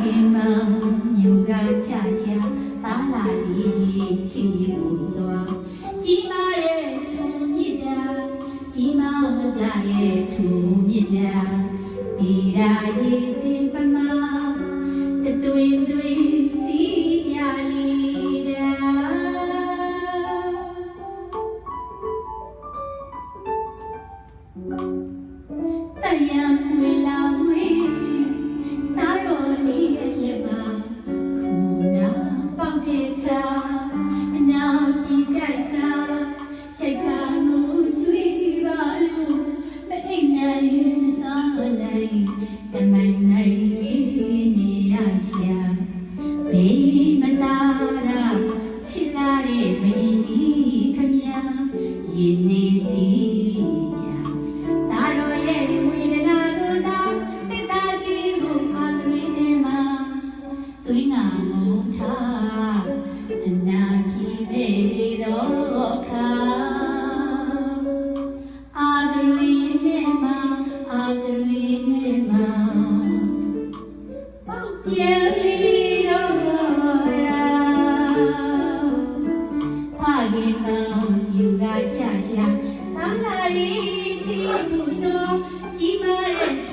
ခင်မောင်ယူကချရှာသားလာပြီးချီဦးစွာကြီးမားတဲ့ထုံမြစ်တာကြီးမားမလာတဲ့ထုံမြစ်တာဒီရာရေးစင်ပမာတသွင်သွင်စီကြလီတာတယံဝေလာဝေသားတော်လေးရဲ့လက်မှာခုနာပေါက်တဲ့ခါအနာကြီးကြိုက်ကချိတ်ကားကိုချွေးပါလို့မအိမ်နိုင်စားနိုင်တမန်နိုင်နေရရှာဘေးမသာရာချစ်လာတဲ့မင်းကြီးခမညာရင်းနေသည်ကြဒါတော်ရဲ့ဝေဒနာကိုသာတစ်သာစီကိုအာသွေးထဲမှာသွေးငါမုန်းထားအနာကြီးပဲလေတော့ခါအာသွေးထဲမှာအာသွေးထဲမှာပေါက်ပြဲလီတော့ရာဖခင်မောင်ယူကချရှာသားလာရီချီမှုသောကြီးမားတဲ့